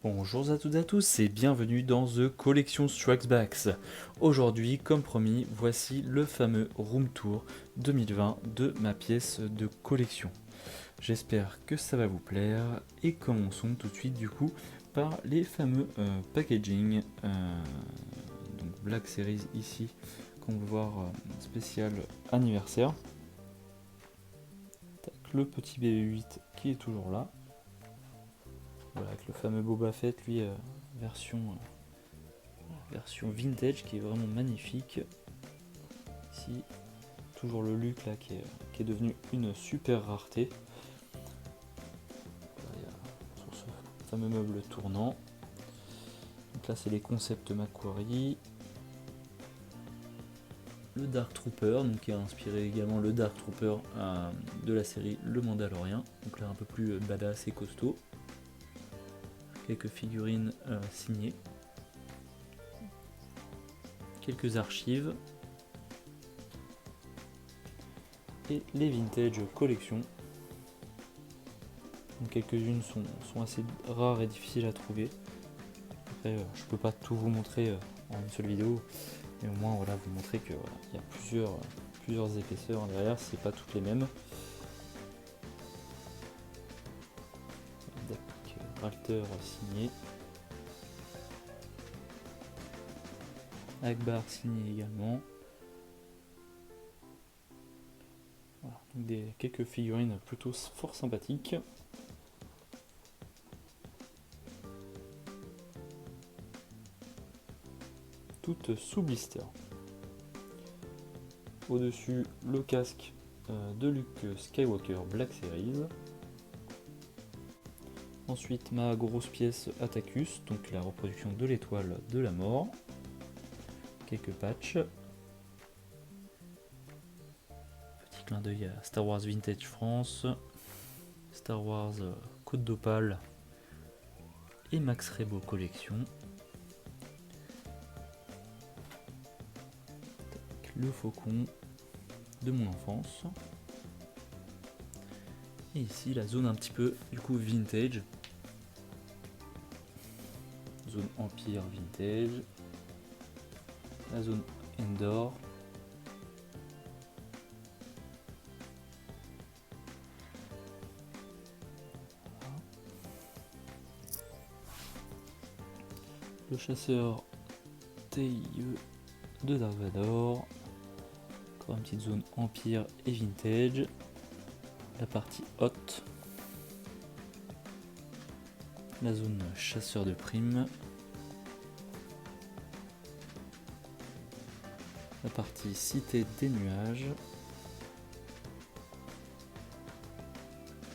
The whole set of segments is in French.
Bonjour à toutes et à tous et bienvenue dans The Collection Strikes Back. Aujourd'hui, comme promis, voici le fameux Room Tour 2020 de ma pièce de collection. J'espère que ça va vous plaire et commençons tout de suite du coup par les fameux packaging. Donc Black Series ici qu'on peut voir spécial anniversaire. Tac, le petit BB-8 qui est toujours là. Voilà, avec le fameux Boba Fett, lui, version vintage qui est vraiment magnifique. Ici, toujours le Luke là qui est devenu une super rareté. Voilà, sur ce fameux meuble tournant. Donc là, c'est les concepts Macquarie. Le Dark Trooper, donc qui a inspiré également le Dark Trooper de la série Le Mandalorian. Donc là, un peu plus badass et costaud. Quelques figurines signées. Quelques archives. Et les vintage collections. Donc quelques-unes sont assez rares et difficiles à trouver. Après, je peux pas tout vous montrer en une seule vidéo, mais au moins voilà, vous montrer que voilà, il y a plusieurs épaisseurs derrière, c'est pas toutes les mêmes. Ralter signé. Akbar signé également. Voilà, donc quelques figurines plutôt fort sympathiques. Toutes sous blister. Au-dessus, le casque de Luke Skywalker Black Series. Ensuite, ma grosse pièce Atticus, donc la reproduction de l'étoile de la mort. Quelques patchs. Petit clin d'œil à Star Wars Vintage France, Star Wars Côte d'Opale et Max Rebo Collection. Le faucon de mon enfance. Et ici la zone un petit peu du coup vintage. Zone Empire vintage. La zone Endor. Le chasseur TIE de Dark Vador. Encore une petite zone Empire et vintage. La partie haute. La zone chasseur de primes. La partie cité des nuages.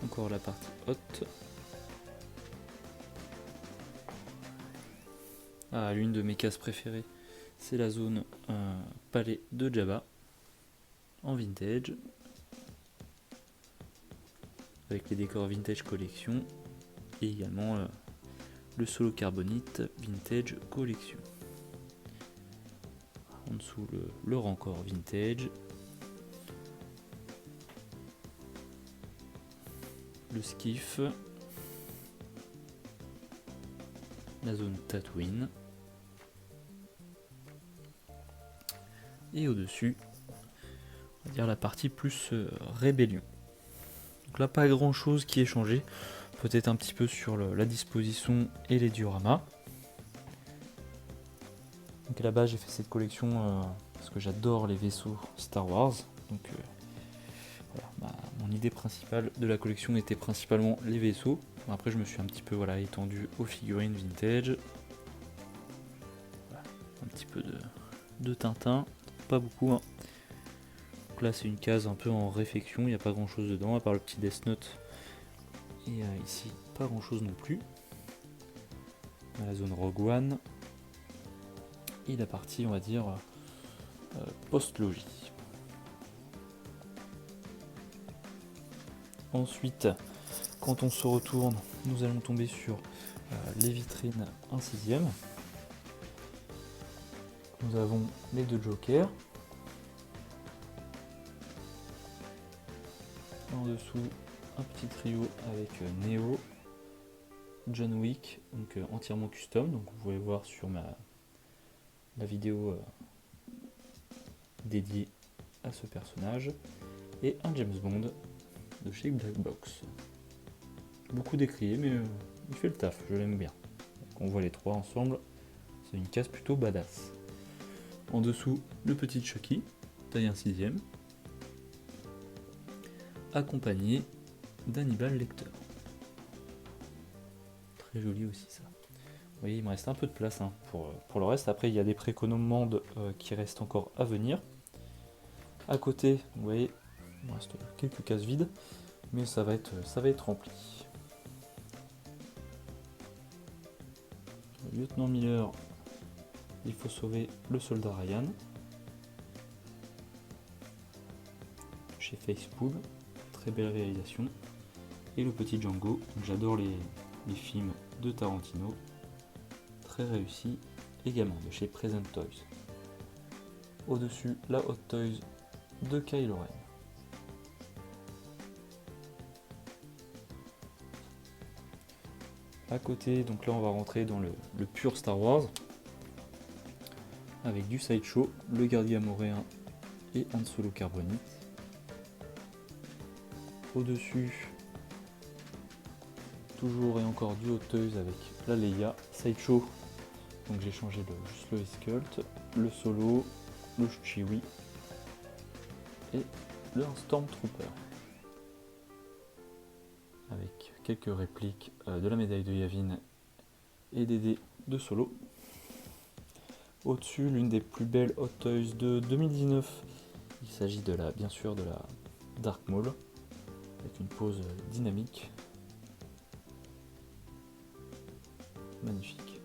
Encore la partie haute. Ah, l'une de mes cases préférées, c'est la zone palais de Jabba en vintage. Avec les décors vintage collection. Et également le solo carbonite vintage collection. En dessous le rancor vintage. Le skiff. La zone Tatooine. Et au-dessus, on va dire la partie plus rébellion. Donc là, pas grand chose qui est changé. Peut-être un petit peu sur la disposition et les dioramas. Donc là-bas, j'ai fait cette collection parce que j'adore les vaisseaux Star Wars. Donc voilà, mon idée principale de la collection était principalement les vaisseaux. Après, je me suis un petit peu étendu aux figurines vintage. Voilà, un petit peu de Tintin, pas beaucoup. Hein. Donc là, c'est une case un peu en réfection, il n'y a pas grand chose dedans, à part le petit Death Note. Et ici, pas grand chose non plus. Dans la zone Rogue One. Et la partie, on va dire, post-logie. Ensuite, quand on se retourne, nous allons tomber sur les vitrines 1/6. Nous avons les deux Jokers. En dessous, un petit trio avec Neo. John Wick, donc entièrement custom, donc vous pouvez voir sur la vidéo dédiée à ce personnage, et un James Bond de chez Black Box. Beaucoup décrié, mais il fait le taf, je l'aime bien. Donc on voit les trois ensemble, c'est une case plutôt badass. En dessous, le petit Chucky, taille 1/6, accompagné d'Hannibal Lecter. Très joli aussi ça. Vous voyez, il me reste un peu de place hein, pour le reste. Après, il y a des précommandes qui restent encore à venir. À côté, vous voyez, il me reste quelques cases vides, mais ça va être rempli. Lieutenant Miller, il faut sauver le soldat Ryan. Chez Facepool, très belle réalisation. Et le petit Django, j'adore les films de Tarantino, très réussi également, de chez Present Toys. Au-dessus, la Hot Toys de Kylo Ren. À côté, donc là on va rentrer dans le pur Star Wars, avec du Sideshow, le gardien moréen et Han Solo Carbonite. Au-dessus, toujours et encore du Hot Toys avec la Leia, Sideshow, donc j'ai changé juste le Sculpt, le Solo, le Chewie et le Stormtrooper. Avec quelques répliques de la médaille de Yavin et des dés de Solo. Au-dessus, l'une des plus belles Hot Toys de 2019, il s'agit bien sûr de la Dark Maul, avec une pose dynamique. Magnifique.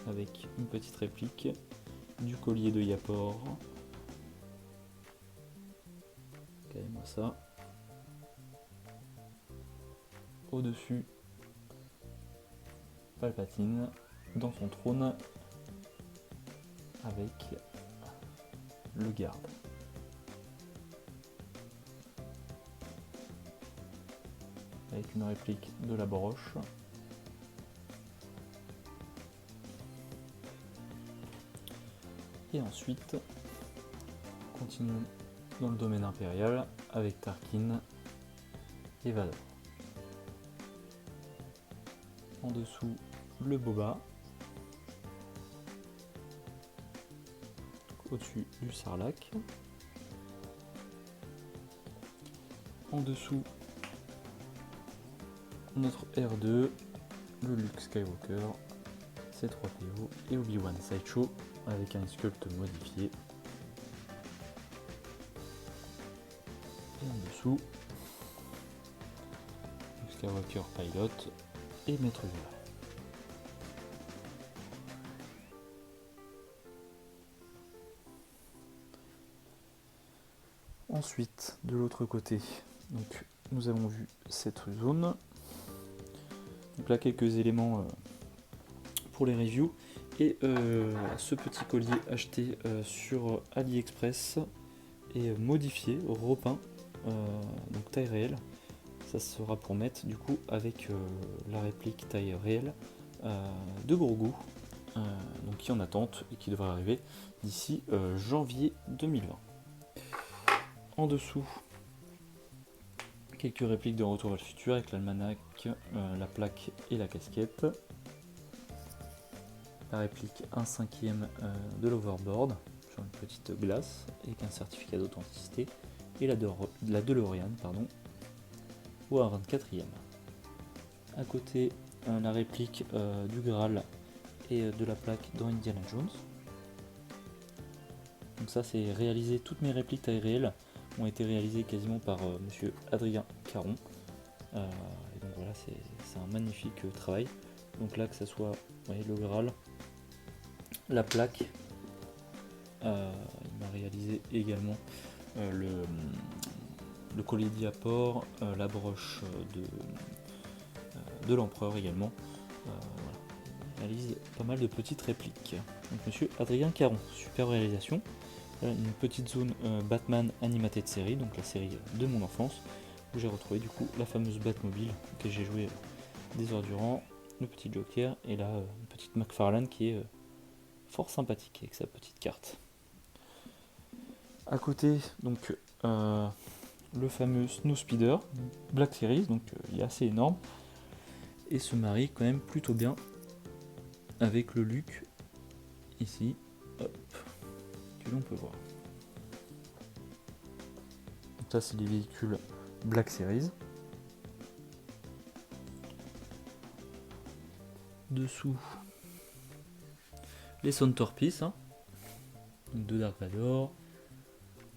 Avec une petite réplique du collier de Yapor. Regardez-moi ça. Au-dessus, Palpatine dans son trône avec le garde. Avec une réplique de la broche. Et ensuite, continuons dans le domaine impérial avec Tarkin et Vador. En dessous, le Boba. Au-dessus, du Sarlacc. En dessous, notre R2, le Luke Skywalker, C3PO et Obi-Wan Sideshow avec un sculpt modifié. Et en dessous, Luke Skywalker Pilot et Maître Yoda. Ensuite, de l'autre côté, donc, nous avons vu cette zone. Donc là, quelques éléments pour les reviews. Et ce petit collier acheté sur AliExpress est modifié, repeint, donc taille réelle. Ça sera pour mettre du coup avec la réplique taille réelle de Grogu, donc qui est en attente et qui devrait arriver d'ici janvier 2020. En dessous, quelques répliques de Retour vers le futur avec l'almanach, la plaque et la casquette. La réplique 1/5 de l'overboard sur une petite glace avec un certificat d'authenticité. Et la DeLorean, ou un 24e. À côté, la réplique du Graal et de la plaque dans Indiana Jones. Donc ça c'est réalisé, toutes mes répliques taille réelle ont été réalisées quasiment par monsieur Adrien Caron. Et donc voilà, c'est un magnifique travail. Donc là, que ça soit, vous voyez, le Graal, la plaque, il m'a réalisé également le collier Diapor, la broche de l'empereur également. Voilà. Il réalise pas mal de petites répliques. Donc monsieur Adrien Caron, super réalisation. Une petite zone Batman Animated Series, donc la série de mon enfance, où j'ai retrouvé du coup la fameuse Batmobile que j'ai joué des heures durant, le petit Joker, et là une petite McFarlane qui est fort sympathique avec sa petite carte. À côté, donc le fameux Snow Speeder Black Series, donc il est assez énorme et se marie quand même plutôt bien avec le Luke ici, hop, que l'on peut voir. Donc ça c'est les véhicules Black Series. Dessous, les Soundtorpies, hein, de Dark Vador,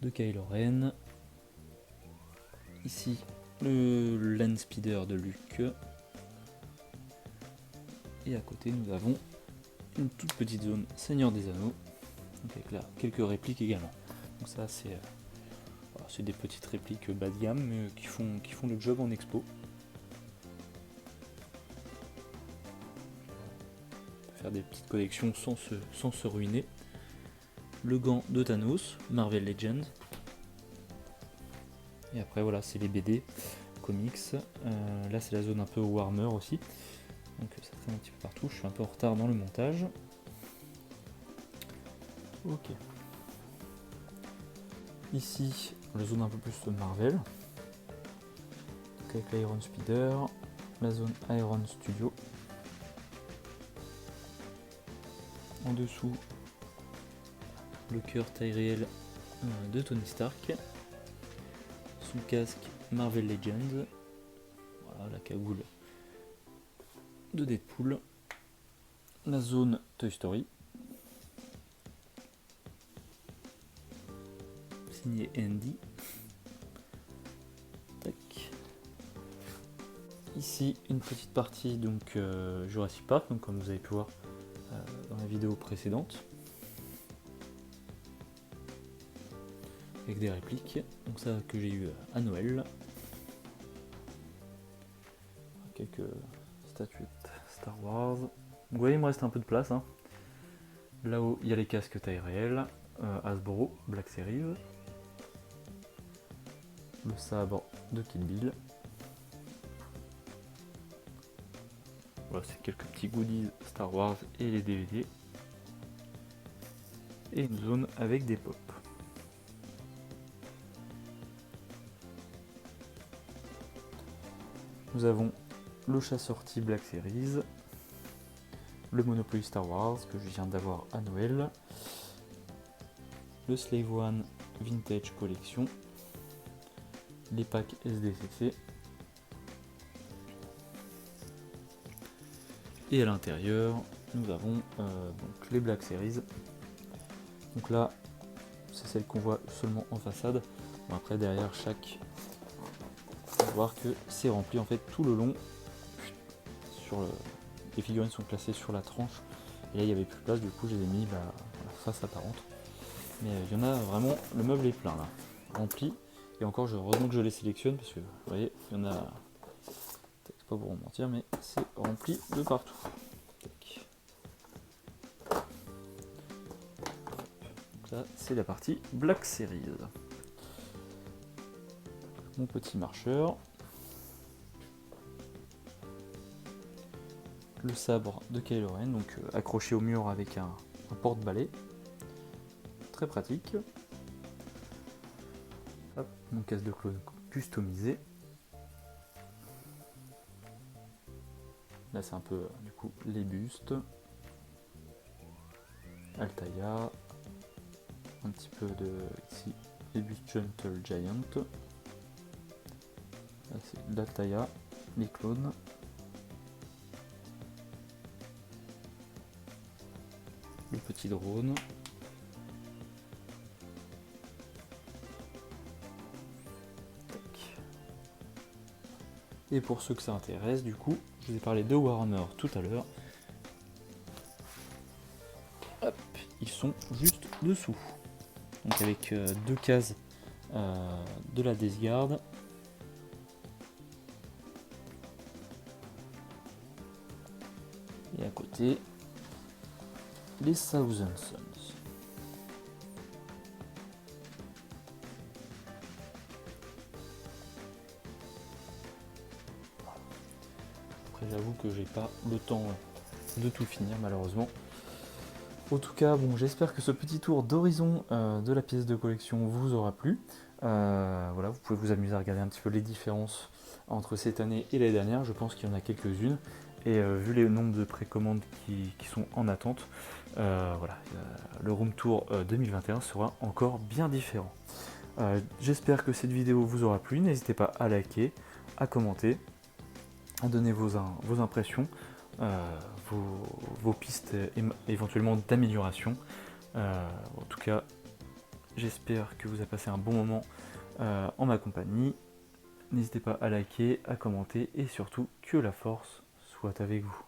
de Kylo Ren. Ici, le Land Speeder de Luke. Et à côté, nous avons une toute petite zone Seigneur des Anneaux, donc avec là quelques répliques également. Donc ça, c'est des petites répliques bas de gamme mais qui font le job en expo. On peut faire des petites collections sans se ruiner. Le gant de Thanos, Marvel Legends. Et après voilà, c'est les BD, comics. Là c'est la zone un peu Warhammer aussi. Donc ça traîne un petit peu partout, je suis un peu en retard dans le montage. Ok. Ici, la zone un peu plus Marvel. Donc avec l'Iron Speeder, la zone Iron Studio. En dessous, le cœur taille réelle de Tony Stark. Sous le casque, Marvel Legends. Voilà, la cagoule de Deadpool. La zone Toy Story. Signé Andy. Tac. Ici, une petite partie donc Jurassic Park, donc comme vous avez pu voir dans la vidéo précédente. Avec des répliques, donc ça que j'ai eu à Noël. Quelques statuettes Star Wars. Donc vous voyez, il me reste un peu de place. Hein. Là-haut, il y a les casques taille réelle, Hasbro, Black Series. Le sabre de Kill Bill. Voilà, c'est quelques petits goodies Star Wars et les DVD. Et une zone avec des pops. Nous avons le chat-sorti Black Series, le Monopoly Star Wars que je viens d'avoir à Noël, le Slave One Vintage Collection, les packs SDCC, et à l'intérieur nous avons donc les Black Series. Donc là c'est celle qu'on voit seulement en façade. Bon, après derrière chaque, on va voir que c'est rempli en fait tout le long. Les figurines sont placées sur la tranche et là il n'y avait plus de place, du coup je les ai mis la face apparente. Mais il y en a vraiment, le meuble est plein là, rempli. Et encore, heureusement que je les sélectionne parce que vous voyez, il y en a, c'est pas pour vous mentir, mais c'est rempli de partout. Donc là c'est la partie Black Series. Mon petit marcheur. Le sabre de Kylo Ren, donc accroché au mur avec un porte-balai. Très pratique. Hop, mon casse de clone customisé. Là c'est un peu du coup les bustes. Altaïa. Un petit peu de ici les bustes Gentle Giant. Là c'est l'Altaïa, les clones. Le petit drone. Tac. Et pour ceux que ça intéresse, du coup, je vous ai parlé de Warhammer tout à l'heure. Hop, ils sont juste dessous. Donc avec deux cases de la Death Guard. Et à côté, les Thousand Sons. Après j'avoue que j'ai pas le temps de tout finir malheureusement. En tout cas, bon, j'espère que ce petit tour d'horizon de la pièce de collection vous aura plu. Voilà, vous pouvez vous amuser à regarder un petit peu les différences entre cette année et l'année dernière. Je pense qu'il y en a quelques-unes. Et vu les nombres de précommandes qui sont en attente, voilà, le Room Tour 2021 sera encore bien différent. J'espère que cette vidéo vous aura plu. N'hésitez pas à liker, à commenter, à donner vos impressions, vos pistes éventuellement d'amélioration. En tout cas, j'espère que vous avez passé un bon moment en ma compagnie. N'hésitez pas à liker, à commenter et surtout que la force soit avec vous.